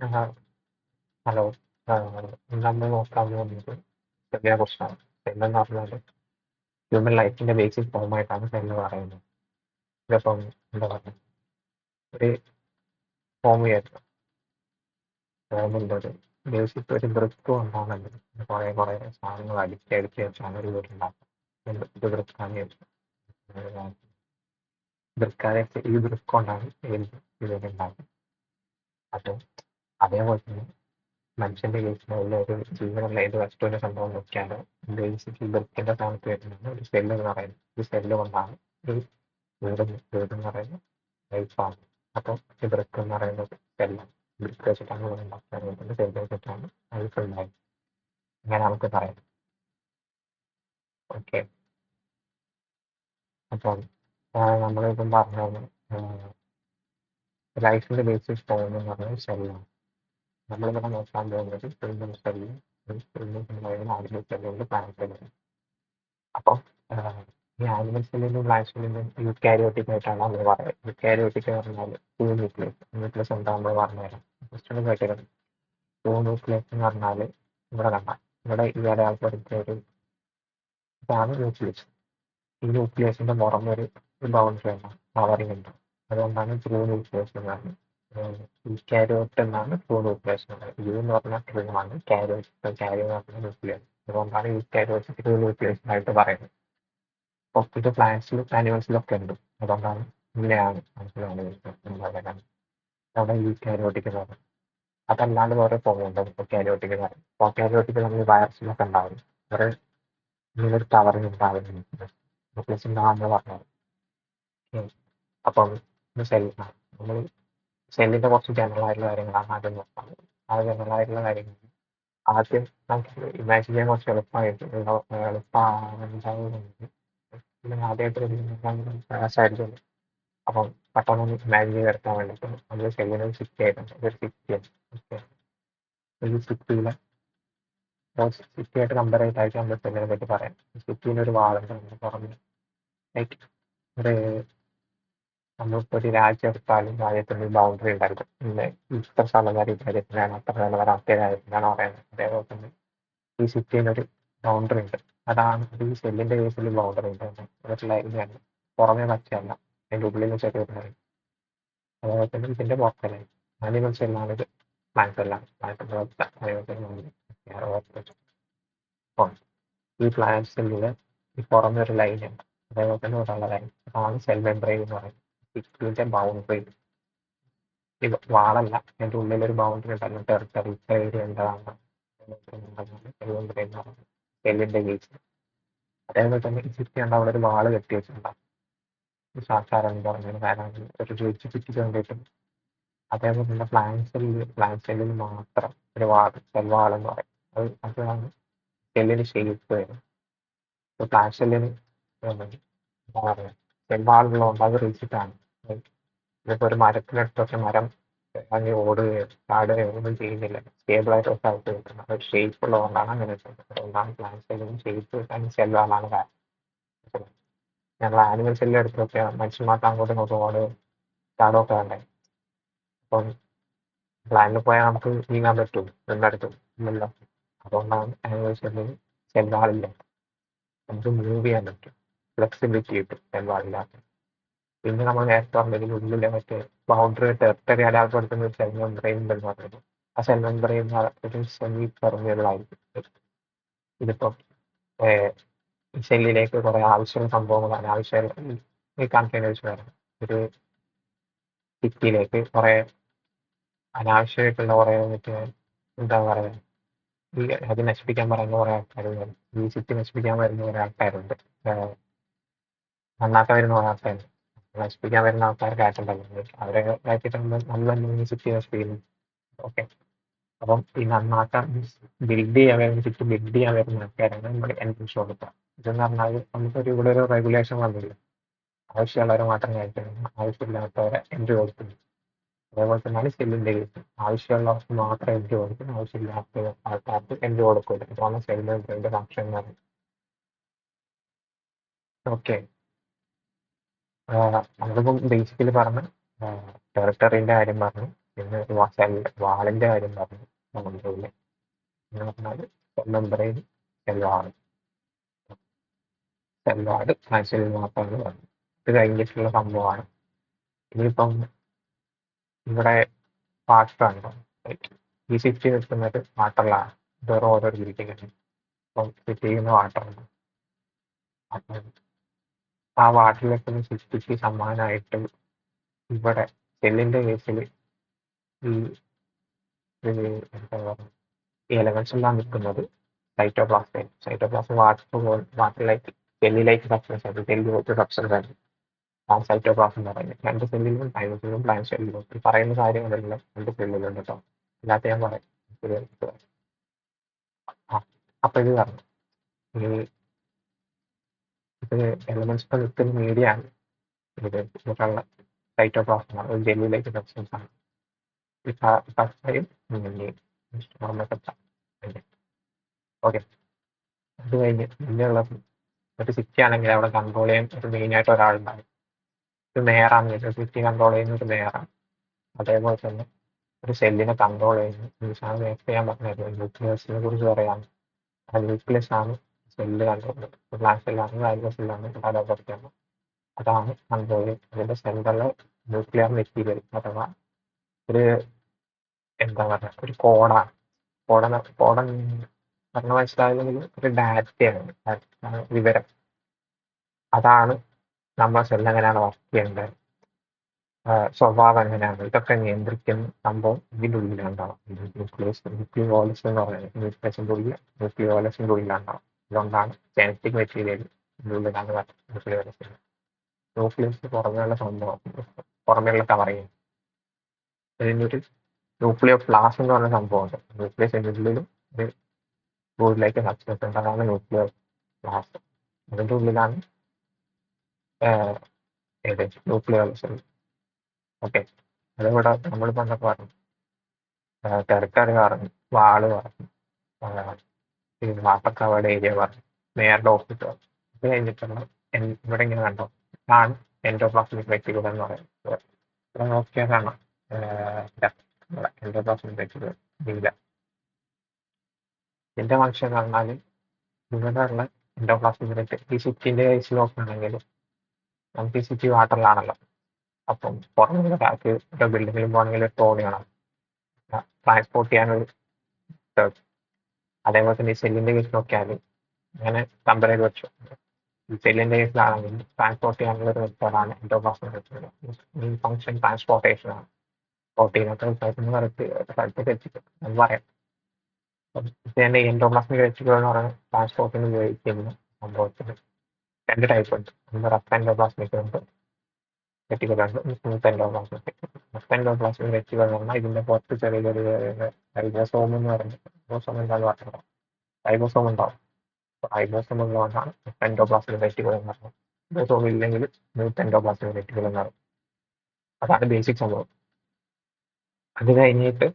ആഹ് hello. ഇന്ന് നമ്മൾ നോക്കാൻ പോകുന്നത് സെല്ലിനെ കുറിച്ചാണ്. സെല്ലെന്ന് പറഞ്ഞാൽ ഹ്യൂമൻ ലൈഫിന്റെ ബേസിക് ഫോമായിട്ടാണ് സെല്ല് പറയുന്നത്. ഇതിപ്പം എന്താ പറയുക, ഒരു ഫോം വിചാരിക്കും. ഫോമിൻ്റെ ഒരു ബേസിക് ഒരു വൃത്തം ഉണ്ടാകുന്നുണ്ട്. കുറേ കുറേ സാധനങ്ങൾ അടുക്കി അടുക്കി വെച്ചാണ് ഒരു വീടുണ്ടാക്കുക. ഇത് വൃത്താന്ന് വിചാരിക്കും. വൃക്കാതെ ഈ വൃക്കം കൊണ്ടാണ് ഈ വീടുണ്ടാക്കുക. അപ്പം അതേപോലെ തന്നെ മനുഷ്യന്റെ കേസിലുള്ള ഒരു ജീവനുള്ള ഏത് വസ്തുവിന്റെ സംഭവം നോക്കിയാൽ ബേസിക്കലി വൃത്തിന്റെ സ്ഥാനത്ത് വരുന്നത് ഒരു സെല്ല് എന്ന് പറയുന്നത്. ഈ സെല്ല് കൊണ്ടാണ് ഒരു വീടെന്ന് പറയുന്നത് ലൈഫാണ്. അപ്പം ഈ വൃക്ക് എന്ന് പറയുന്നത് സെല്ലാണ്. വൃക്ക് വെച്ചിട്ടാണ് വീട് ഉണ്ടാക്കുന്നത്. സെല്ല് വെച്ചിട്ടാണ് ലൈഫ് ഉണ്ടായത്. അങ്ങനെ നമുക്ക് പറയാം. ഓക്കെ. അപ്പം നമ്മളിപ്പം പറഞ്ഞത് ലൈഫിന്റെ ബേസിക് ഫോം എന്ന് പറയുന്നത് സെല്ലാണ്. നമ്മളിവിടെ നോക്കാൻ പോകുന്നത് ഹ്യൂമൻ സെല്ലും ആനിമൽ സെല്ലുണ്ട്, പ്ലാന്റ് സെല്ലുണ്ട്. അപ്പം ഈ ആനിമൽ സെല്ലിനും പ്ലാന്റ് സെല്ലിനും യൂക്കാരിയോട്ടിക് ആയിട്ടാണ് നമ്മൾ പറയുന്നത്. യൂക്കാരിയോട്ടിക് എന്ന് പറഞ്ഞാൽ ടൂ ന്യൂക്ലിയസ്. ന്യൂക്ലിയസ് എന്താ നമ്മൾ പറഞ്ഞുതരാം. ക്വസ്റ്റ്യൻ കേട്ടിട്ടുണ്ട്. ടൂ ന്യൂക്ലിയസ് എന്ന് പറഞ്ഞാൽ ഇവിടെ കണ്ട ഇവിടെ ഈ ഒരാൾക്ക് ഒരു ഇതാണ് ന്യൂക്ലിയസ്. ഈ ന്യൂക്ലിയസിന്റെ പുറമെ ഒരു ബൗണ്ടറി ഉണ്ടാവും, കവറിംഗ് ഉണ്ടാവും. അതുകൊണ്ടാണ് ട്രൂ ന്യൂക്ലിയസ് എന്ന് പറയുന്നത്. യൂക്കാരിയോട്ട് എന്നാണ് ട്രൂ ന്യൂക്ലിയസ് എന്ന് പറയുന്നത്. യു എന്ന് പറഞ്ഞാൽ ട്രൂ ആണ്, ക്യാരിയോ എന്ന് പറഞ്ഞാൽ ന്യൂക്ലിയസ്. അതുകൊണ്ടാണ് യൂക്കാരിയോട്ട് ട്രൂ ന്യൂക്ലിയസ് ആയിട്ട് പറയുന്നത്. അപ്പോൾ ഇത് പ്ലാന്റ്സിലും ആനിമൽസിലൊക്കെ ഉണ്ട്. അതുകൊണ്ടാണ് ഇങ്ങനെയാണ് മനസ്സിലാവുന്നത്. അവിടെ യൂക്കാരിയോട്ടിക് എന്ന് പറയുന്നത്. അതല്ലാണ്ട് വേറെ ഫോമുണ്ട് പ്രൊക്കാരിയോട്ടിക് എന്ന് പറയും. പ്രൊക്കാരിയോട്ടിക് നമ്മൾ വൈറസിലൊക്കെ ഉണ്ടാവും. ഒരു ഇങ്ങനൊരു കവറിങ് ഉണ്ടാവുന്നുണ്ട്. ന്യൂക്ലിയസ് ഉണ്ടാകാന്ന് പറഞ്ഞത്. അപ്പം സെല്ലാണ്. നമ്മൾ സെല്ലിന്റെ കുറച്ച് ജനറൽ ആയിട്ടുള്ള കാര്യങ്ങളാണ് ആദ്യം നോക്കുന്നത്. ആ ജനറൽ ആയിട്ടുള്ള കാര്യങ്ങൾ ആദ്യം നമുക്ക് ഇമാജിൻ ചെയ്യാൻ കുറച്ച് എളുപ്പമാവുന്നുണ്ട്. ആദ്യമായിട്ട് പ്രയാസമായിരിക്കും. അപ്പം പെട്ടെന്ന് ഇമാജിൻ ചെയ്തെടുക്കാൻ വേണ്ടിയിട്ട് നമ്മൾ സെല്ലിന് ഒരു സിറ്റി ആയിട്ടുണ്ട്. ഒരു സിറ്റിയാണ്. ഈ സിറ്റിയിലെ സിറ്റി ആയിട്ട് കമ്പയർ ചെയ്തായിരിക്കും നമ്മൾ സെല്ലിനെ പറ്റി പറയാം. സിറ്റിയിൽ ഒരു വാളുണ്ട്. നമ്മൾ പുറമെ ലൈക്ക് ഒരു നമ്മളിപ്പോൾ ഒരു രാജ്യം എടുത്താലും രാജ്യത്തിന് ഒരു ബൗണ്ടറി ഉണ്ടായിരിക്കും. പിന്നെ ഇത്ര സ്ഥലം വരെ ഈ രാജ്യത്തിനാണ്, അത്ര സ്ഥലം വരെ മറ്റേ രാജ്യത്തിനാണ് പറയുന്നത്. അതേപോലെ തന്നെ ഈ സിറ്റിയിലൊരു ബൗണ്ടറി ഉണ്ട്. അതാണ് ഈ സെല്ലിന്റെ കേസിൽ ബൗണ്ടറി ഉണ്ട്. ഇതാണ് പുറമേ പച്ചയല്ല, അതിൻ്റെ ഉള്ളിൽ ചെറിയ. അതേപോലെ തന്നെ ഇതിന്റെ പുറത്തല്ലേ ആനിമൽ സെല്ലാണ്, ഇത് പ്ലാന്റ് സെല്ലാണ്. അപ്പം ഈ പ്ലാന്റ് സെല്ലില് ഈ പുറമെ ഒരു ലൈൻ ഉണ്ട്. അതേപോലെ തന്നെ ഒരാളുടെ ലൈൻ, അതാണ് സെൽ മെംബ്രെയിൻ എന്ന് പറയുന്നത്. സിറ്റിന്റെ ബൗണ്ടറി ഇത് വാളല്ല, അതിന്റെ ഉള്ളിലൊരു ബൗണ്ടറി ഉണ്ടല്ലോ, ടെറിട്ടറി ഏരിയ ഉണ്ടതാണ് സെല്ലിന്റെ കേസ്. അതേപോലെ തന്നെ ഈ സിറ്റി ഉണ്ട്, അവിടെ ഒരു വാള് കെട്ടി വെച്ചിട്ടുണ്ടാവും. സാധാരണ പറഞ്ഞ കാരണം ഒരു ചോദിച്ച് ചുറ്റി കണ്ടിട്ടും. അതേപോലെ തന്നെ പ്ലാന്റ് സെല്ലിൽ മാത്രം ഒരു വാൾ, സെൽ വാൾ എന്ന് പറയും. അതാണ് സെല്ലിന് ഷേപ്പ് വരും. ഇപ്പൊ പ്ലാന്റ് സെല്ലിന് എന്താ പറയുക, സെൽ വാളുള്ളതുകൊണ്ട് അത് റിജിഡാണ്. ഇതിപ്പോ ഒരു മരത്തിനടുത്തൊക്കെ മരം അങ്ങനെ ഓടുകയോ ചാടുകയോ ഒന്നും ചെയ്യുന്നില്ല. സ്റ്റേബിൾ ആയിട്ട് ഒക്കെ ആയിട്ട് കിട്ടുന്നത് ഒരു ഷേപ്പ് ഉള്ളതുകൊണ്ടാണ് അങ്ങനെ ചെയ്യുന്നത്. അതുകൊണ്ടാണ് പ്ലാന്റ് സെല്ലിന് ഷേപ്പ് കിട്ടാൻ സെൽ വാളാണ് കാരണം. ഞങ്ങൾ ആനിമൽ സെല്ലിൽ എടുത്തൊക്കെ മനുഷ്യന്മാർക്ക് അങ്ങോട്ടും ഇങ്ങോട്ടും ഓടുകയും ചാടുകയൊക്കെ വേണ്ടേ. അപ്പം പ്ലാനിൽ പോയാൽ നമുക്ക് നീങ്ങാൻ പറ്റും രണ്ടടുത്തും ഇല്ലല്ലോ. അതുകൊണ്ടാണ് ആനിമൽ സെല്ലിൽ സെൽ വാളില്ല. നമുക്ക് മൂവ് ചെയ്യാൻ പറ്റും, ഫ്ലെക്സിബിലിറ്റി കിട്ടും സെൽ വാളില്ലാത്ത. പിന്നെ നമ്മൾ നേരത്തെ പറഞ്ഞതിന് ഉള്ളിലെ മറ്റേ ബൗണ്ടറി ടെറിട്ടറി അടയാളപ്പെടുത്തുന്ന ഒരു സെൽ മെംബ്രെയിൻ ഉണ്ടെന്ന് പറഞ്ഞത്. ആ സെൽ മെംബ്രെയിൻ ഒരു സെമി പെർമിയബിൾ ആയിരിക്കും. ഇതിപ്പം സെല്ലിലേക്ക് കുറെ ആവശ്യമുള്ള സംഭവങ്ങൾ, അനാവശ്യമായ ഈ കണ്ടെയ്നേഴ്സ് വരാം. ഒരു സിറ്റിയിലേക്ക് കുറെ അനാവശ്യമായിട്ടുള്ള കുറെ മറ്റേ എന്താ പറയുക, ഈ അത് നശിപ്പിക്കാൻ പറയുന്ന കുറെ ആൾക്കാരുണ്ട്. ഈ സിറ്റി നശിപ്പിക്കാൻ വരുന്ന കുറെ ആൾക്കാരുണ്ട്. നന്നാക്കാൻ വരുന്ന കുറെ ആൾക്കാരുണ്ട്. നശിപ്പിക്കാൻ വരുന്ന ആൾക്കാർക്ക് ആയിട്ടുണ്ടല്ലോ, അവരെ ആക്കിയിട്ട് നമ്മൾ തന്നെ സിറ്റി നശിപ്പിക്കുന്നു. ഓക്കെ. അപ്പം ഈ നന്നാക്കാൻ ബിൽഡ് ചെയ്യാൻ വരുന്ന സിറ്റി ബിൽഡ് ചെയ്യാൻ വരുന്ന ആൾക്കാരാണ് നമ്മുടെ എൻട്രൻസ് കൊടുക്കുക. ഇതെന്ന് പറഞ്ഞാൽ നമുക്കൊരു ഇവിടെ ഒരു റെഗുലേഷൻ വന്നില്ല. ആവശ്യമുള്ളവരെ മാത്രം കയറ്റുന്നു, ആവശ്യമില്ലാത്തവരെ എൻട്രി കൊടുക്കുന്നു. അതേപോലെ തന്നെയാണ് സെല്ലിന്റെ കേസ്. ആവശ്യമുള്ളവർക്ക് മാത്രം എൻട്രി കൊടുക്കും, ആവശ്യമില്ലാത്ത ആൾക്കാർക്ക് എൻട്രി കൊടുക്കില്ല. ഇതാണ് സെല്ലിന്റെ ഫംഗ്ഷൻ എന്ന് പറയുന്നത്. ഓക്കെ. നമ്മളിപ്പം ബേസിക്കലി പറഞ്ഞ് ടെറിട്ടറിന്റെ കാര്യം പറഞ്ഞു, പിന്നെ സെൽ വാളിന്റെ കാര്യം പറഞ്ഞു നമ്മുടെ ഉള്ളിൽ എന്ന് പറഞ്ഞാൽ cell membrane cell wall transfer മാത്രമാണ് പറഞ്ഞു. ഇത് കഴിഞ്ഞിട്ടുള്ള സംഭവമാണ്. ഇനിയിപ്പം ഇവിടെ വാട്ടറാണ്. ഈ സിറ്റി നിൽക്കുന്നത് വാട്ടറിലാണ്. വേറെ ഓരോ രീതിക്ക് ഇപ്പം സിറ്റി ചെയ്യുന്ന വാട്ടറുണ്ട്. അപ്പം ആ വാട്ടറിലേക്ക് സിറ്റിക്ക് സമാനമായിട്ട് ഇവിടെ സെല്ലിന്റെ കേസിൽ ഈ എന്താ പറയുക ഈ എലമെന്റ്സ് എല്ലാം നിൽക്കുന്നത് സൈറ്റോപ്ലാസം വാട്ടറിലേക്ക് സെല്ലിലേക്ക് സബ്സ്റ്റൻസ് ആണ്. സെല്ലിലോട്ട് സബ്സ്റ്റൻസ് ആണ് ആ സൈറ്റോപ്ലാസം എന്ന് പറയുന്നത്. രണ്ട് സെല്ലിലും തൈമസിലും പ്ലാന്റ് സെല്ലിലും ഈ പറയുന്ന കാര്യങ്ങളെല്ലാം രണ്ട് സെല്ലിലുണ്ട് കേട്ടോ. അല്ലാത്ത ഞാൻ പറയാം. അപ്പൊ ഇത് പറഞ്ഞു ഈ ഇത് എലമെന്റ്സ് ഒക്കെ നിൽക്കുന്ന മീഡിയ ആണ്. ഇത് ഇവിടെയുള്ള സൈറ്റോപ്ലാസം ആണ്. ഒരു ജെല്ലിലേക്ക് സബ്സ്റ്റൻസ് ആണ്. ഓക്കെ, അത് കഴിഞ്ഞ് പിന്നെയുള്ള ഒരു സിറ്റി ആണെങ്കിൽ അവിടെ കൺട്രോൾ ചെയ്യാൻ ഒരു മെയിനായിട്ട് ഒരാളുണ്ടാകും. ഒരു മേയറാണ്. സിറ്റി കൺട്രോൾ ചെയ്യുന്ന ഒരു മേയറാണ്. അതേപോലെ തന്നെ ഒരു സെല്ലിനെ കൺട്രോൾ ചെയ്യുന്നു. നിമിഷമാണ് നേരത്തെ ചെയ്യാൻ പറഞ്ഞത് ന്യൂക്ലിയസിനെ കുറിച്ച് പറയാം. ആ ന്യൂക്ലിയസ് ആണ് സെല്ല് കൺട്രോൾ ചെയ്യുന്നത്. പ്ലാന്റ് സെല്ലാണ്, ആൽഗ സെല്ലാണ്, അതാണ് കൺട്രോൾ ചെയ്യുന്നത്. അതിന്റെ സെന്ററിലെ ന്യൂക്ലിയർ മെറ്റീരിയൽ അഥവാ ഒരു എന്താ പറയുക ഒരു കോഡാണ്. കോഡൻ പറഞ്ഞ മനസ്സിലായില്ലെങ്കിൽ ഒരു ഡാറ്റയാണ്, വിവരം. അതാണ് നമ്മളെ സെല്ല് എങ്ങനെയാണ് വർക്ക് ചെയ്യേണ്ടത്, സ്വഭാവം എങ്ങനെയാണ്, ഇതൊക്കെ നിയന്ത്രിക്കുന്ന സംഭവം ഇതിൻ്റെ ഉള്ളിലുണ്ടാവും. ന്യൂക്ലിയോളസ് എന്ന് പറയുന്നത് ന്യൂക്ലിയോളസിന്റെ ഉള്ളിലുണ്ടാവും. അതുകൊണ്ടാണ് ജനറ്റിക് മെറ്റീരിയൽ ഇതിൻ്റെ ഉള്ളിലാണ് ന്യൂക്ലിയോളസ്. ന്യൂക്ലിയസ് പുറമേയുള്ള സംഭവം, പുറമേയുള്ള കവറിങ്. അതിനൊരു ന്യൂക്ലിയോ പ്ലാസ് എന്ന് പറഞ്ഞ സംഭവമുണ്ട്. ന്യൂക്ലിയസിന്റെ ഉള്ളിലും ഒരു ബോഡിലേക്ക് സബ്സ്റ്റൻസ് ഉണ്ട്. അതാണ് ന്യൂക്ലിയോ പ്ലാസ്. അതിന്റെ ഉള്ളിലാണ് ന്യൂക്ലിയോളസ്. ഓക്കെ, അതിവിടെ നമ്മൾ പണ്ടൊക്കെ പറഞ്ഞു ടെറിട്ടറി പറഞ്ഞു, വാള് പറഞ്ഞു, വാട്ടക്കവേർഡ് ഏരിയ പറഞ്ഞു, മേയറുടെ ഓഫീസ് പറഞ്ഞു. ഇത് കഴിഞ്ഞിട്ടുള്ള ഇവിടെ ഇങ്ങനെ കണ്ടോ, ഇതാണ് എൻഡോപ്ലാസ്മിക് റെറ്റിക്കുലം എന്ന് പറയുന്നത്. ഇവിടെ നോക്കിയാൽ കാണാം എൻഡോപ്ലാസ്മിക് റെറ്റിക്കുലം ഇല്ല. ഇതിന്റെ ഫംഗ്ഷൻ എന്ന് പറഞ്ഞാൽ ഇവിടെയുള്ള എൻഡോപ്ലാസ്മിക് റെറ്റിക്കുലം ഈ സിറ്റിന്റെ കേസിൽ നോക്കുകയാണെങ്കിൽ നമുക്ക് ഈ സിറ്റി വാട്ടറിലാണല്ലോ. അപ്പം പുറമെ കാറ്റ് ബിൽഡിങ്ങിലും പോകണമെങ്കിൽ ട്രോളി വേണം, ട്രാൻസ്പോർട്ട് ചെയ്യാനൊരു ടേർച്ച്. അതേപോലെ തന്നെ ഈ സെല്ലിന്റെ കേസ് നോക്കിയാൽ അങ്ങനെ കമ്പയർ ചെയ്ത് വെച്ചു. ഈ സെല്ലിന്റെ കേസിലാണെങ്കിൽ ട്രാൻസ്പോർട്ട് ചെയ്യാനുള്ള ഒരു മെത്തേഡാണ് എൻഡോപ്ലാസ്മിക് റെറ്റിക്കുലം. ഈ ഫംഗ്ഷൻ ട്രാൻസ്പോർട്ടേഷൻ ആണ്. പ്രോട്ടീനൊക്കെ സ്ഥലത്തേക്ക് എത്തിക്കും എന്ന് പറയാം. തന്നെ എൻഡോപ്ലാസ്മിക് റെറ്റിക്കുലം എന്ന് പറയുന്നത് ട്രാൻസ്പോർട്ടിന് ഉപയോഗിക്കുന്ന സംഭവത്തിന് രണ്ട് ടൈപ്പ് ഉണ്ട്. ഒന്ന് റഫ് എൻഡോപ്ലാസ്മിക് ഉണ്ട്, റെറ്റിക്കുലം ഉണ്ട്, smooth endoplasmic. Rough endoplasmic reticulum എന്ന് പറഞ്ഞാൽ ഇതിന്റെ പുറത്ത് ചെറിയ ചെറിയ റൈബോസോം എന്ന് പറയുന്നത്, റൈബോസോം എന്താണെന്ന് പറഞ്ഞിട്ടുണ്ടാവും. റൈബോസോം ഉണ്ടാവും. റൈബോസോം ഉള്ളതുകൊണ്ടാണ് എൻഡോപ്ലാസ്മിക് റെറ്റിക്കുലം എന്ന് പറയുന്നത്. റൈബോസോം ഇല്ലെങ്കിൽ സ്മൂത്ത് എൻഡോപ്ലാസ്മിക് റെറ്റിക്കുലം എന്ന് പറയും. അതാണ് ബേസിക് സംഭവം. അത് കഴിഞ്ഞിട്ട്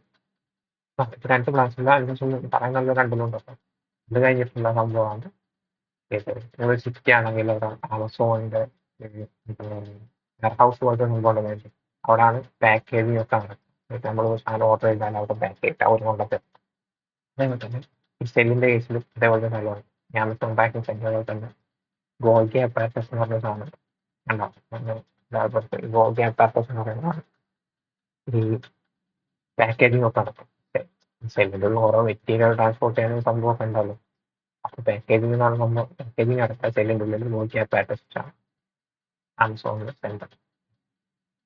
രണ്ട് ക്ലാസ്സിൽ പറയാൻ നല്ല രണ്ടിലുണ്ട്. അത് കഴിഞ്ഞിട്ടുള്ള സംഭവമാണ് സിറ്റി ആണെങ്കിൽ ആമസോണിന്റെ വെയർ ഹൗസ് പോലത്തെ സംഭവം. അവിടെയാണ് പാക്കേജിങ് ഒക്കെ നടക്കുന്നത്. നമ്മൾ സാധനം ഓർഡർ ചെയ്താൽ അവിടെ പാക്ക് ചെയ്തിട്ട് അവർ കൊണ്ടുവരും. അതേപോലെ തന്നെ ഈ സെല്ലിന്റെ കേസിലും ഇതേപോലത്തെ സ്ഥലമാണ്. ആമസോൺ പാക്കിംഗ് സെന്ററുകൾ തന്നെ ഗോൾഗി അപ്പാരറ്റസ് എന്ന് പറഞ്ഞ സാധനം ഉണ്ടാവും. ഗോൾഗി അപ്പാരറ്റസ് എന്ന് പറയുന്നതാണ് ഈ പാക്കേജിങ് ഒക്കെ നടക്കും. സെല്ലിന്റെ ഉള്ള ഓരോ മെറ്റീരിയൽ ട്രാൻസ്പോർട്ട് ചെയ്യാനും സംഭവമൊക്കെ ഉണ്ടല്ലോ. അപ്പൊ പാക്കേജിങ് എന്ന് പറയുമ്പോൾ പാക്കേജിങ് നടക്കുക സെല്ലിന്റെ ഉള്ളിൽ ഗോൾഗി അപ്പാരറ്റസ് ആണ് ആമസോണിന്റെ സെന്റർ.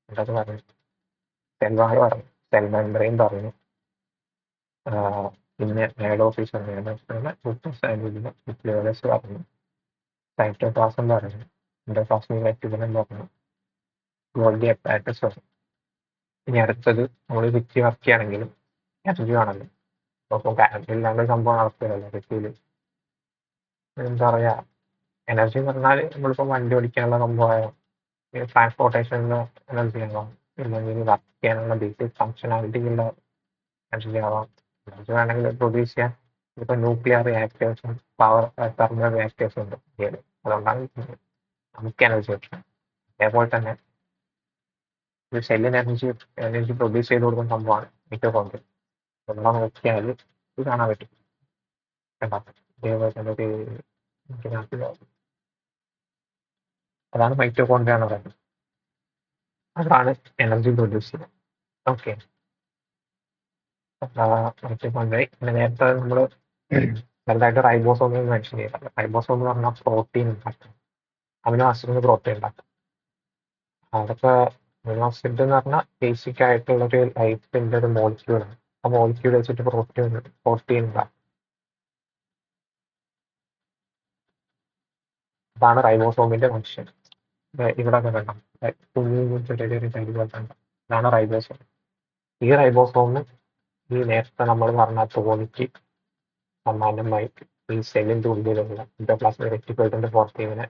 എന്തൊക്കെ പറഞ്ഞു, സെൽവാൾ പറഞ്ഞു, സെൽ മെമ്പറൈൻ പറഞ്ഞു, പിന്നെ മേഡ് ഓഫീസ് ന്യൂക്ലിയോളസ് പറഞ്ഞു, സൈറ്റോപ്ലാസം പറഞ്ഞു, എൻഡോപ്ലാസ്മിക് റെറ്റിക്കുലം പറഞ്ഞു, ഗോൾഗി അപ്പാരറ്റസ് പറഞ്ഞു. ഇനി അടുത്തത് നമ്മൾ സിറ്റി വർക്ക് ചെയ്യുകയാണെങ്കിലും എനർജി ആണല്ലോ. അപ്പോൾ കറണ്ട് ഇല്ലാണ്ട് സംഭവം നടക്കുകയല്ലോ സിറ്റിയിൽ. എന്താ പറയാ, എനർജി എന്ന് പറഞ്ഞാൽ നമ്മളിപ്പോൾ വണ്ടി ഓടിക്കാനുള്ള സംഭവമായ ട്രാൻസ്പോർട്ടേഷനുള്ള എനർജി ആവാം, ഇല്ലെങ്കിൽ വർക്ക് ചെയ്യാനുള്ള ബേസിക് ഫങ്ഷനാലിറ്റിക്കുള്ള എനർജി ആവാം. എനർജി വേണമെങ്കിൽ പ്രൊഡ്യൂസ് ചെയ്യാൻ ഇപ്പൊ ന്യൂക്ലിയർ റിയാക്ടേഴ്സും പവർ തെർമൽ റിയാക്ടേഴ്സും ഉണ്ട് ഇന്ത്യയിൽ. അതുകൊണ്ടാണ് നമുക്ക് എനർജി കിട്ടുന്നത്. അതേപോലെ തന്നെ ഒരു സെല്ലിന് എനർജി പ്രൊഡ്യൂസ് ചെയ്ത് കൊടുക്കുന്ന സംഭവമാണ് മൈറ്റോകോൺഡ്രിയ. നമ്മളെ നോക്കിയാൽ ഇത് കാണാൻ പറ്റും. കണ്ടോ? ഇതേപോലെ തന്നെ ഒരു ഇതിനകത്ത് അതാണ് മൈറ്റോകോൺഡ്രിയ എന്ന് പറയുന്നത്. അതാണ് എനർജി പ്രൊഡ്യൂസ് ചെയ്യുന്നത്. ഓക്കെ. മൈറ്റോകോൺഡ്രിയ പിന്നെ നേരത്തെ നമ്മൾ ചെറുതായിട്ട് റൈബോസോം മെൻഷൻ ചെയ്തത്. റൈബോസോം എന്ന് പറഞ്ഞാൽ പ്രോട്ടീൻ ഉണ്ടാക്കും. അമിനോ ആസിഡിന് പ്രോട്ടീൻ ഉണ്ടാക്കും. അതൊക്കെ അമിനോ ആസിഡ് എന്ന് പറഞ്ഞാൽ ബേസിക് ആയിട്ടുള്ള ഒരു ലൈഫിന്റെ ഒരു മോളിക്യൂളാണ്. ആ മോളിക്യൂൾ വെച്ചിട്ട് പ്രോട്ടീൻ ഉണ്ടാക്കും. അതാണ് റൈബോസോമിന്റെ ഫംഗ്ഷൻ. ഇവിടെ കണ്ടോ, കുഞ്ഞു ചെറിയ ചെറിയ തരി പോലെ കണ്ടോ, ഇതാണ് റൈബോസോം. ഈ റൈബോസോമിന് ഈ നേരത്തെ നമ്മൾ പറഞ്ഞ തോണിക്ക് സമാനമായിട്ട് ഈ സെല്ലിന്റെ ഉള്ളിലുള്ള എൻഡോപ്ലാസ്മിക് റെറ്റിക്കുലത്തിന്റെ പ്രോട്ടീനിനെ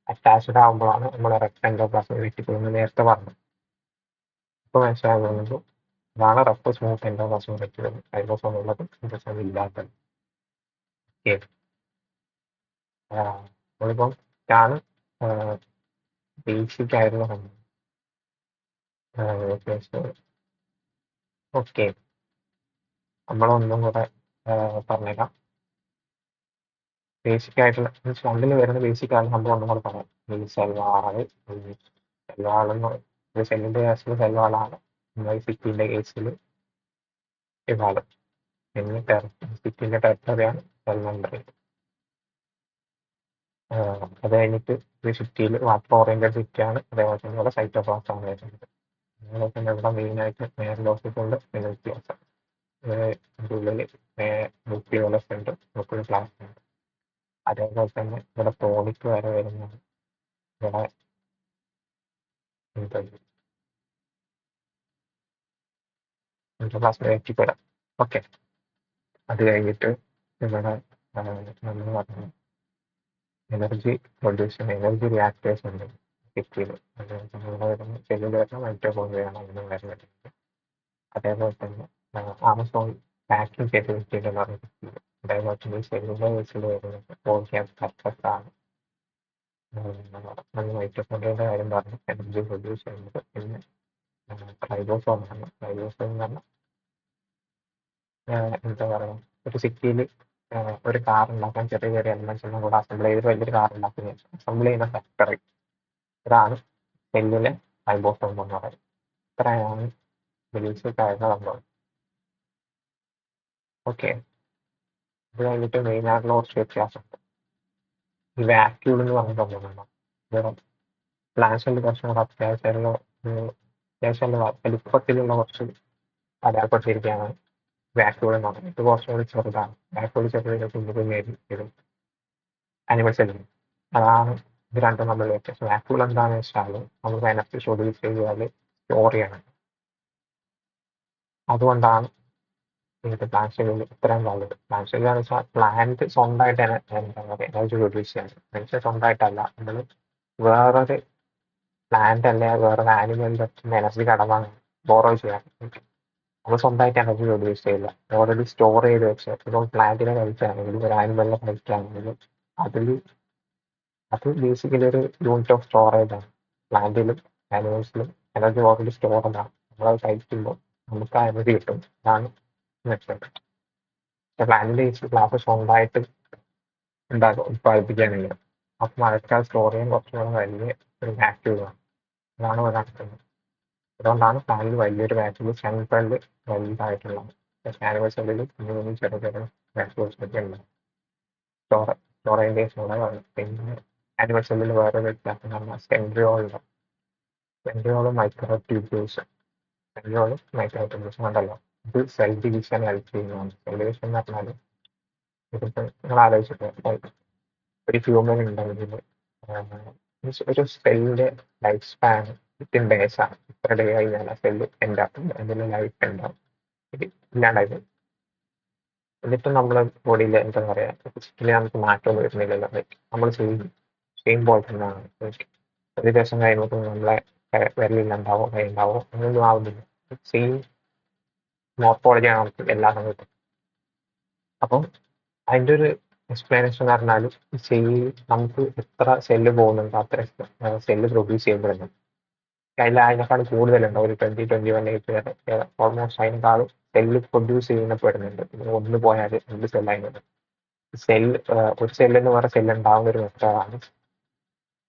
അറ്റാച്ച്ഡ് ആകുമ്പോഴാണ് നമ്മൾ എൻഡോപ്ലാസ്മിക് റെറ്റിക്കുലം എന്ന് നേരത്തെ പറഞ്ഞത്. ഇപ്പൊ മനസ്സിലാകുന്നത് ഇതാണ് rough smooth endoplasmic reticulum. Ribosome ഉള്ളത് റൈബോസോം ഇല്ലാത്തത്. നമ്മളിപ്പം ഇതാണ് ബേസിക് ആയിട്ടുള്ള സംഭവം. ഓക്കെ, നമ്മളൊന്നും കൂടെ പറഞ്ഞേക്കാം. ബേസിക് ആയിട്ടുള്ള അതിൽ വരുന്ന ബേസിക് ആയിട്ടുള്ള സംഭവം ഒന്നും കൂടെ പറയാം. ഈ സെൽവാള് ഒരു സെല്ലിന്റെ കേസിൽ സെൽവാളാണ്. സിറ്റിന്റെ കേസിൽ ഇവാള്. പിന്നെ സിറ്റിന്റെ ടെറിട്ടറിയാണ് സെൽ മെമ്പറൈൻ. അത് കഴിഞ്ഞിട്ട് ഒരു സിറ്റിയിൽ വാട്ടർ ഓറിയന്റഡ് സിറ്റിയാണ്. അതേപോലെ തന്നെ ഇവിടെ സൈറ്റോപ്ലാസം ആണ് വരുന്നത്. അതുപോലെ തന്നെ ഇവിടെ മെയിനായിട്ട് മേലോസിസുണ്ട്, ന്യൂക്ലിയസ്. ഇതിൻ്റെ ഉള്ളിൽ ന്യൂക്ലിയോളസ് ഉണ്ട്, ന്യൂക്ലിയർ പ്ലാസ്റ്റ് ഉണ്ട്. അതേപോലെ തന്നെ ഇവിടെ ടോണിക് വരെ വരുന്നത്. ഇവിടെ പ്ലാസ്മയിലേക്ക് വരാം. ഓക്കെ, അത് കഴിഞ്ഞിട്ട് ഇവിടെ നമ്മൾ പറഞ്ഞു എനർജി പ്രൊഡ്യൂഷൻ, എനർജി റിയാക്ടേഴ്സ് ഉണ്ട് സിറ്റിയിൽ. ഇവിടെ വരുന്ന സെല്ലിൽ വരുന്ന മൈറ്റോകോൺഡ്രിയയാണ് അതിന് വരുന്നത്. അതേപോലെ തന്നെ ആമസോൺ പാക്കിംഗ് ഫെസിലിറ്റിയുടെ പറയുന്നത്. അതേപോലെ തന്നെ ഈ സെല്ലിന്റെ കേസിൽ വരുന്നത് പോളിയാസ് ആണ്. മൈറ്റോകോൺഡ്രിയയുടെ കാര്യം പറഞ്ഞു, എനർജി പ്രൊഡ്യൂസ് ചെയ്യുന്നത്. പിന്നെ റൈബോസോം ആണ്. റൈബോസോം എന്ന് പറഞ്ഞാൽ എന്താ പറയുക, ഒരു സിറ്റിയിൽ ഒരു കാർ ഉണ്ടാക്കാൻ ചെറിയ ചെറിയ എലമെന്റ്സ് എല്ലാം കൂടെ അസംബിൾ ചെയ്ത് വലിയൊരു കാർ ഉണ്ടാക്കുന്ന അസംബിൾ ചെയ്യുന്ന ഫാക്ടറി. ഇതാണ് സെല്ലിലെ റൈബോസോം എന്ന് പറയുന്നത്. ഇത്രയാണ് ബേസിക് ആയിട്ടുള്ള സംഭവം. ഓക്കെ, ഇത് കഴിഞ്ഞിട്ട് മെയിൻ ആയിട്ടുള്ള കുറച്ച് വ്യത്യാസമുണ്ട്. ഈ വാക്യൂൾ എന്ന് പറഞ്ഞ സംഭവമുണ്ടോ, ഇവിടെ പ്ലാന്റ്സിൽ കുറച്ചും കൂടെ അത്യാവശ്യം വലുപ്പത്തിലുള്ള കുറച്ച് അടയാളപ്പെട്ടിരിക്കുകയാണ് വാക്യൂൾ എന്ന് പറയുന്നത്. ഇത് കുറച്ചും കൂടി ചെറുതാണ്. വാക്യൂൾ ചെറിയ കുഞ്ഞു കുഞ്ഞായിരിക്കും ആനിമൽ സെല്ലിന്. അതാണ് ഇത് രണ്ടും നമ്മൾ വ്യത്യാസം. വാക്യൂൾ എന്താണെന്ന് വെച്ചാൽ നമുക്ക് എനർജി പ്രൊഡ്യൂസ് ചെയ്താൽ സ്റ്റോർ ചെയ്യണം. അതുകൊണ്ടാണ് ഇത് പ്ലാന്റ് സെല്ലിൽ ഇത്രയും നല്ലത്. പ്ലാന്റ് സെല്ലിൽ എന്ന് വെച്ചാൽ പ്ലാന്റ് സ്വന്തമായിട്ട് എന്താ പറയുക എനർജി പ്രൊഡ്യൂസ് ചെയ്യാൻ. മനുഷ്യർ സ്വന്തമായിട്ടല്ല, നമ്മൾ വേറൊരു പ്ലാന്റ് അല്ലെ വേറൊരു ആനിമലിന്റെ എനർജി കടമാണ് ബോറോ ചെയ്യാൻ. നമ്മൾ സ്വന്തമായിട്ട് എനർജി പ്രൊഡ്യൂസ് ചെയ്യില്ല. ഓൾറെഡി സ്റ്റോർ ചെയ്ത് വെച്ച് ഇപ്പോൾ പ്ലാന്റിനെ കഴിക്കുകയാണെങ്കിലും ഒരു ആനിമലിനെ കഴിക്കുകയാണെങ്കിലും അത് ബേസിക്കലി ഒരു യൂണിറ്റ് ഓഫ് സ്റ്റോറേജ് ആണ്. പ്ലാന്റിലും ആനിമൽസിലും എനർജി ഓൾറെഡി സ്റ്റോർഡ് ആണ്. നമ്മളത് കഴിക്കുമ്പോൾ നമുക്ക് ആ എനർജി കിട്ടും. അതാണ് മെച്ചം. പ്ലാന്റിന്റെ കേസിൽ പ്ലാന്റ് സ്വന്തമായിട്ട് ഉത്പാദിപ്പിക്കാനില്ല. അപ്പം മഴക്കാലം സ്റ്റോർ ചെയ്യാൻ കുറച്ചും കൂടെ വലിയ ഒരു വാക്യൂളാണ്. അതാണ് ഇവിടെ നടക്കുന്നത്. അതുകൊണ്ടാണ് പ്ലാന്റിൽ വലിയൊരു വാക്യൂൾ സെൻട്രലിൽ വലുതായിട്ടുള്ളത്. ആനിമൽ സെല്ലിൽ കുഞ്ഞു കുഞ്ഞു ചെറിയ ചെറിയ വാക്യൂൾസ് ഒക്കെ ഉണ്ടാവും. സ്റ്റോറേജ് പറഞ്ഞു. പിന്നെ ആനിമൽ സെല്ലിൽ വേറെ വ്യത്യാസം എന്ന് പറഞ്ഞാൽ സെൻട്രിയോളും മൈക്രോ ട്യൂബ്യൂൾസ്. സെൻട്രിയോളും മൈക്രോ ട്യൂബ്യൂൾസും ഉണ്ടല്ലോ, ഇത് സെൽ ഡിവിഷൻ ഹെൽപ്പ് ചെയ്യുന്നതാണ്. സെൽ ഡിവിഷൻ എന്ന് പറഞ്ഞാൽ ഇതിപ്പോൾ നിങ്ങൾ ആലോചിച്ചിട്ട് ഒരു ഹ്യൂമൻ ഉണ്ടെങ്കിൽ ഒരു സെല്ലിന്റെ ലൈഫ് സ്പാൻ 15 days ആണ്. ഇത്ര ഡേ കഴിഞ്ഞാൽ ആ സെല്ല് എന്താക്കും, അതിന്റെ ലൈഫ് ഉണ്ടാവും, ഇല്ലാണ്ടായി പോകും. എന്നിട്ട് നമ്മളെ ബോഡിയിൽ എന്താ പറയുക, ഫിസിക്കലി നമുക്ക് മാറ്റമൊന്നും വരുന്നില്ലല്ലോ. നമ്മൾ സെയിം പോലെ തന്നെയാണ്. ഒരു ദിവസം കഴിയുമ്പോൾ നമ്മളെ വിരലിലുണ്ടാവോ കൈ ഉണ്ടാവോ അങ്ങനെയൊന്നും ആവുന്നില്ല. സെയിം മോർഫോളജിയാണ് നമുക്ക് എല്ലാ സമയത്തും. അപ്പം അതിൻ്റെ ഒരു എക്സ്പ്ലനേഷൻ എന്ന് പറഞ്ഞാൽ നമുക്ക് എത്ര സെല്ല് പോകുന്നുണ്ടോ അത്ര സെല്ല് പ്രൊഡ്യൂസ് ചെയ്യപ്പെടുന്നു. അതിൽ അതിനേക്കാൾ കൂടുതലുണ്ട്, ഒരു 20-21 വരെ ഓൾമോസ്റ്റ് അതിനേക്കാളും സെല്ല് പ്രൊഡ്യൂസ് ചെയ്യപ്പെടുന്നുണ്ട്. ഒന്ന് പോയാൽ 2 സെല്ലായിട്ട് സെൽ ഒരു സെല്ലിന് വേറെ സെല്ല് ഉണ്ടാവുന്ന ഒരു മെത്തേഡാണ്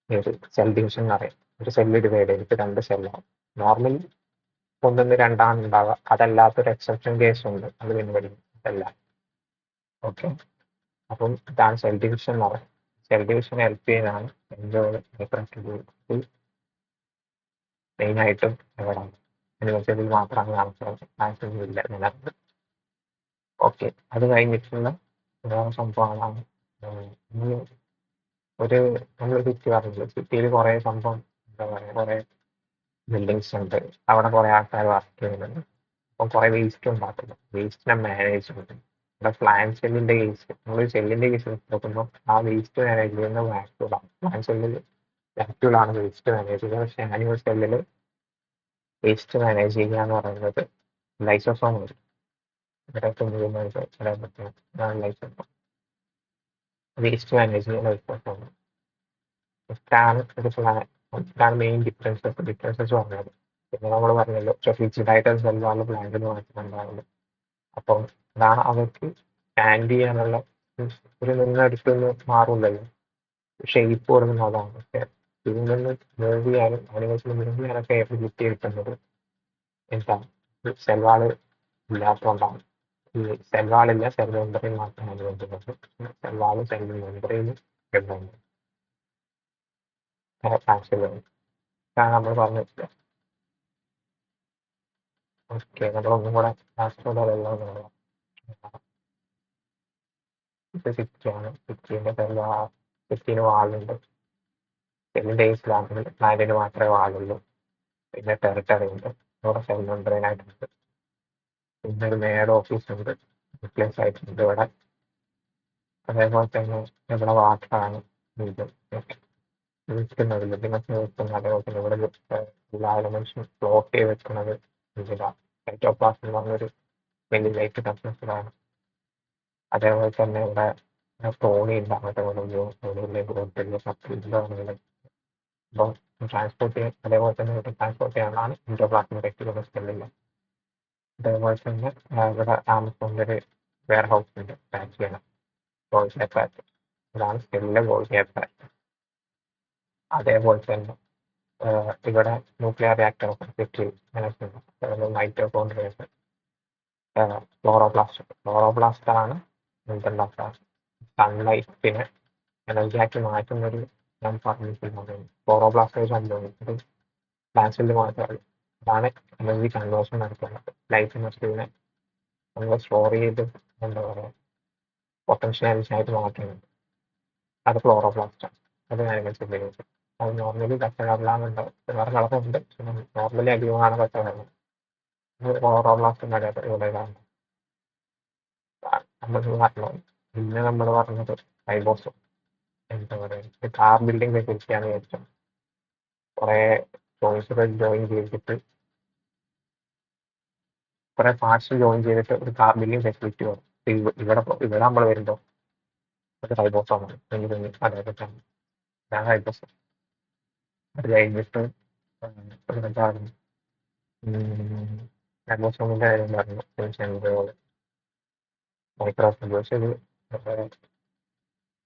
ഒരു സെൽ ഡിവിഷൻ എന്ന് പറയും. ഒരു സെല്ല് ഡിവൈഡ് ചെയ്തിട്ട് 2 സെല്ലാവും. നോർമലി ഒന്നിന്ന് രണ്ടാണ് ഉണ്ടാവുക. അതല്ലാത്തൊരു എക്സെപ്ഷൻ കേസ് ഉണ്ട്, അത് പിന്നെ പഠിക്കും. അതല്ല. ഓക്കെ, അപ്പം ഇതാണ് സെൽ ഡിവിഷൻ എന്ന് പറയുന്നത്. സെൽ ഡിവിഷൻ ഹെൽപ്പ് ചെയ്യുന്നതാണ് മെയിനായിട്ടും എവിടെ യൂണിവേഴ്സിറ്റിയിൽ മാത്രമാണ് മാക്സിമം ഇല്ല നിലനിൽക്കുന്നത്. ഓക്കെ, അത് കഴിഞ്ഞിട്ടുള്ള വേറെ സംഭവങ്ങളാണ് ഒരു നമ്മൾ സിറ്റി പറഞ്ഞില്ല, സിറ്റിയിൽ കുറെ സംഭവം എന്താ പറയുക, കുറെ ബിൽഡിങ്സ് ഉണ്ട്, അവിടെ കുറെ ആൾക്കാർ വർക്ക് ചെയ്യുന്നുണ്ട്. അപ്പം കുറെ വേസ്റ്റ് ഉണ്ടാക്കുന്നു. വേസ്റ്റിനെ മാനേജ് ചെയ്യുന്നു. ഇവിടെ പ്ലാന്റ് സെല്ലിന്റെ കേസ്, നമ്മൾ സെല്ലിന്റെ കേസ് നോക്കുമ്പോൾ ആ വേസ്റ്റ് മാനേജ് ചെയ്യുന്ന വാക്യൂളാണ്. പ്ലാന്റ് സെല്ലിൽ വാക്യൂളാണ് വേസ്റ്റ് മാനേജ് ചെയ്യുന്നത്. പക്ഷേ ആനിമൽ സെല്ലിൽ വേസ്റ്റ് മാനേജ് ചെയ്യുക എന്ന് പറയുന്നത് ലൈസോസോം വരും. ഇവിടെ ലൈസോസോം വേസ്റ്റ് മാനേജ് ചെയ്യുന്ന ലൈസോസോം. ഇതാണ് മെയിൻ ഡിഫറൻസസ് പറഞ്ഞത്. പിന്നെ നമ്മൾ പറഞ്ഞല്ലോ ഫിക്സ്ഡായിട്ട് സെല്ലാണ് പ്ലാന്റിന് മാറ്റുന്നുണ്ടാവുന്നത്. അപ്പം അതാണ് അവർക്ക് സ്റ്റാൻഡ് ചെയ്യാനുള്ള ഒരു നിന്നെടുത്തൊന്ന് മാറില്ലല്ലോ, ഷേപ്പ് കൊടുക്കുന്ന അതാണ്. പക്ഷെ ഇതിൽ നിന്ന് മൂവ് ചെയ്യാനും ആനിമൽസിന് മൂവ് ചെയ്യാനൊക്കെ എബിലിറ്റി കിട്ടുന്നത് എന്താണ്, സെൽവാള് ഇല്ലാത്തതുകൊണ്ടാണ്. ഈ സെൽവാളില്ല, സെൽ മെമ്പറിൽ മാത്രമാണ് വേണ്ടുന്നത്. സെൽവാളും സെൽ മെമ്പറിലും വരുന്നുണ്ട് നമ്മൾ പറഞ്ഞിട്ടില്ല. ഓക്കെ, നമ്മളൊന്നും കൂടെ ലാസ്റ്റോടെല്ലാം ഇത് സിറ്റിയാണ്. സിറ്റീന് വാളുണ്ട്. സെല്ലിന്റെ കേസിലാണെങ്കിൽ പ്ലാന്റിന് മാത്രമേ വാളുള്ളൂ. പിന്നെ ടെറിട്ടറി ഉണ്ട്, ഇവിടെ സെൽ മെമ്പറിനായിട്ടുണ്ട്. പിന്നെ ഒരു മേയറുടെ ഓഫീസ് ഉണ്ട്, റിപ്ലേസ് ആയിട്ടുണ്ട് ഇവിടെ. അതേപോലെ തന്നെ ഇവിടെ വാട്ടറാണ് ഇത് വിൽക്കുന്നത്, ബിസിനസ് വിൽക്കുന്നത്. അതേപോലെ തന്നെ ഇവിടെ എല്ലാ എലമെന്റ്സും ഫ്ലോട്ട് ചെയ്ത് വെക്കുന്നത് ഇതിലാണ്. സൈറ്റോപ്ലാസം എന്ന് പറഞ്ഞൊരു വലിയ ലൈറ്റ് കൺസെപ്റ്റഡാണ്. അതേപോലെ തന്നെ ഇവിടെ തോണി ഉണ്ട്, അങ്ങോട്ട് തോണിയിലെ സപ്ലൈ. അപ്പം ട്രാൻസ്പോർട്ട് ചെയ്യാൻ, അതേപോലെ തന്നെ ട്രാൻസ്പോർട്ട് ചെയ്യാനാണ് ഇൻഡോപ്ലാസ്മിക് റെക്ടിക്കുലർ സെല്ലില്ല. അതേപോലെ തന്നെ ഇവിടെ ആമസോണിന്റെ ഒരു വെയർ ഹൗസ് ഉണ്ട്, പാക്ക് ചെയ്യണം ഗോൾഡ് പാക്ക്. ഇതാണ് സെല്ലിലെ ഗോൾഡ് പാക്ക്. അതേപോലെ തന്നെ ഇവിടെ nuclear reactor facility management, mitochondria, chloroplast ആണ് എന്തുണ്ടാക്കുക, സൺലൈറ്റിനെ എനർജിയാക്കി മാറ്റുന്നൊരു ഞാൻ പറഞ്ഞിട്ടുള്ളത്. ക്ലോറോപ്ലാസ്റ്റ് സംഭവം പ്ലാന്റ്സിൽ മാത്രമല്ല, അതാണ് എനർജി കൺവേർഷൻ നടത്തുന്നത്. ലൈഫ് എനർജിനെ നമ്മൾ സ്റ്റോർ ചെയ്ത് എന്താ പറയുക പൊട്ടൻഷ്യൽ എനർജി ആയിട്ട് മാറ്റുന്നുണ്ട്. അത് ക്ലോറോപ്ലാസ്റ്റാണ്. അത് ആനിമൽസ് ഉപയോഗിക്കും. അത് നോർമലി പച്ചവെള്ളാണുണ്ടാവും, വേറെ കളറുണ്ട്. നോർമലി അധികമാണ് പച്ചവെള്ളം. ക്ലോറോപ്ലാസ്റ്റ് ഇവിടെ നമ്മൾ പറഞ്ഞത്. പിന്നെ നമ്മൾ പറഞ്ഞത് റൈബോസം, എന്താ പറയുക, കാർ ബിൽഡിംഗ് ഫെസിലിറ്റിയാണ് വിചാരിച്ചത്. കുറെ ജോയിൻസുകൾ ജോയിൻ ചെയ്തിട്ട്, കുറെ പാർട്സ് ജോയിൻ ചെയ്തിട്ട് ഒരു കാർ ബിൽഡിംഗ് ഫെസിലിറ്റി വരും. ഇവിടെ നമ്മൾ വരുമ്പോൾ ഒരു റൈബോസോമാണ്. അതേപോലെ തന്നെ ഞാൻ റൈബോസം അത് കഴിഞ്ഞിട്ട് എന്താണ് റൈബോസോമിന്റെ കാര്യം പറഞ്ഞു. മൈക്രോഫിബേഴ്സ്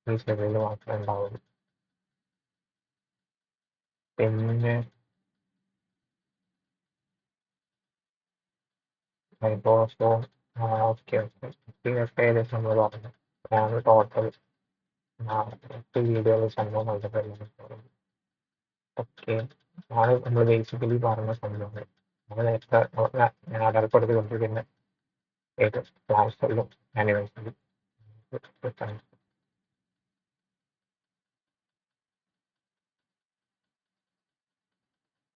ഈ ശരീരത്തിൽ മാത്രമേ ഉണ്ടാവുള്ളൂ. പിന്നെ റൈബോസോം, ഓക്കെ ഓക്കെ, ഇതൊക്കെ ഏകദേശം നമ്മൾ പറഞ്ഞു. ഞാൻ ടോട്ടൽ 8 വീഡിയോകൾ സംഭവം നൽകപ്പെടുന്നു. ഓക്കെ, നമ്മൾ ബേസിക്കലി പറഞ്ഞ സംഭവങ്ങൾ നമ്മൾ നേരത്തെ ഞാൻ അടയാളപ്പെടുത്തിക്കൊണ്ടിരിക്കുന്ന ഏത് ക്ലാസ്സുകളിലും ആനിമൽസിലും